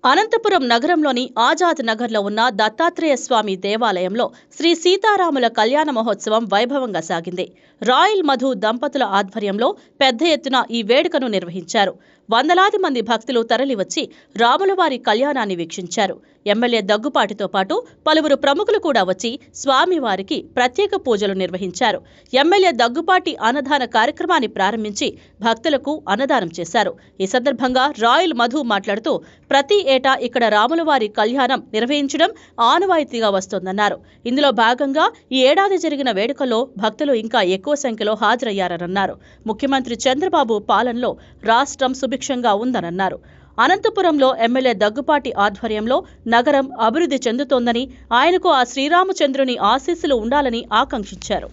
అనంతపురం నగరంలోని ఆజాద్ నగర్లో ఉన్న దత్తాత్రేయ స్వామి దేవాలయంలో శ్రీ సీతారాముల కళ్యాణ మహోత్సవం వైభవంగా సాగింది. రాయల్ మధు దంపతుల ఆధ్వర్యంలో పెద్ద ఎత్తున ఈ వేడుకను నిర్వహించారు. వందలాది మంది భక్తులు తరలివచ్చి రాములవారి కళ్యాణాన్ని వీక్షించారు. ఎమ్మెల్యే దగ్గుపాటితో పాటు పలువురు ప్రముఖులు కూడా వచ్చి స్వామివారికి ప్రత్యేక పూజలు నిర్వహించారు. ఎమ్మెల్యే దగ్గుపాటి అన్నదాన కార్యక్రమాన్ని ప్రారంభించి భక్తులకు అన్నదానం చేశారు. ఈ సందర్భంగా రాయల్ మధు మాట్లాడుతూ ప్రతి ఏటా ఇక్కడ రాములవారి కళ్యాణం నిర్వహించడం ఆనవాయితీగా వస్తోందన్నారు. ఇందులో భాగంగా ఈ ఏడాది జరిగిన వేడుకల్లో భక్తులు ఇంకా ఎక్కువ సంఖ్యలో హాజరయ్యారన్నారు. ముఖ్యమంత్రి చంద్రబాబు పాలనలో రాష్ట్రం సుభిక్షంగా ఉందన్నారు. అనంతపురంలో ఎమ్మెల్యే దగ్గుపాటి ఆధ్వర్యంలో నగరం అభివృద్ధి చెందుతోందని, ఆయనకు ఆ శ్రీరామచంద్రుని ఆశీస్సులు ఉండాలని ఆకాంక్షించారు.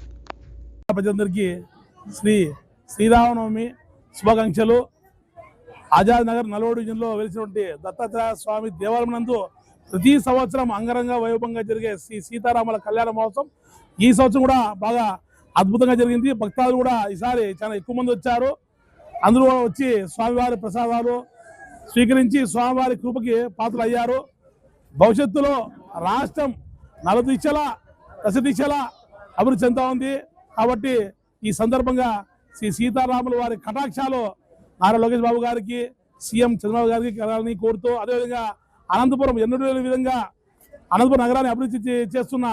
శ్రీరామనవమి శుభాకాంక్షలు. ఆజాద్ నగర్ నల్గొండ డివిజన్లో వెలిసినటువంటి దత్తాత్రేయ స్వామి దేవాలయం నందు ప్రతి సంవత్సరం అంగరంగ వైభవంగా జరిగే శ్రీ సీతారాముల కళ్యాణ మహోత్సవం ఈ సంవత్సరం కూడా బాగా అద్భుతంగా జరిగింది. భక్తాదులు కూడా ఈసారి చాలా ఎక్కువ మంది వచ్చారు. అందరూ వచ్చి స్వామివారి ప్రసాదాలు స్వీకరించి స్వామివారి కృపకి పాత్రలు అయ్యారు. భవిష్యత్తులో రాష్ట్రం దశ దిశల అభివృద్ధి చెందుతా ఉంది. కాబట్టి ఈ సందర్భంగా శ్రీ సీతారాముల వారి కటాక్షాలు నారా లోకేష్ బాబు గారికి, సీఎం చంద్రబాబు గారికి కలాలని కోరుతూ, అదేవిధంగా అనంతపురం ఎన్నడూ లేని విధంగా అనంతపురం నగరాన్ని అభివృద్ధి చేస్తున్న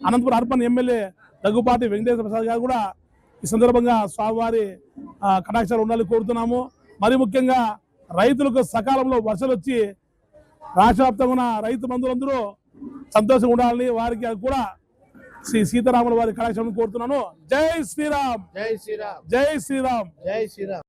అనంతపురం అర్బన్ ఎమ్మెల్యే దగ్గుపాటి వెంకటేశ్వర ప్రసాద్ గారు కూడా ఈ సందర్భంగా స్వామివారి కటాక్షాలు ఉండాలని కోరుతున్నాము. మరి ముఖ్యంగా రైతులకు సకాలంలో వర్షాలు వచ్చి రాష్ట్ర వ్యాప్తంగా ఉన్న రైతు బంధువులందరూ సంతోషంగా ఉండాలని వారికి కూడా శ్రీ సీతారాముల వారి కటాక్షాలను కోరుతున్నాను. జై శ్రీరామ్, జై శ్రీరామ్, జై శ్రీరామ్, జై శ్రీరామ్.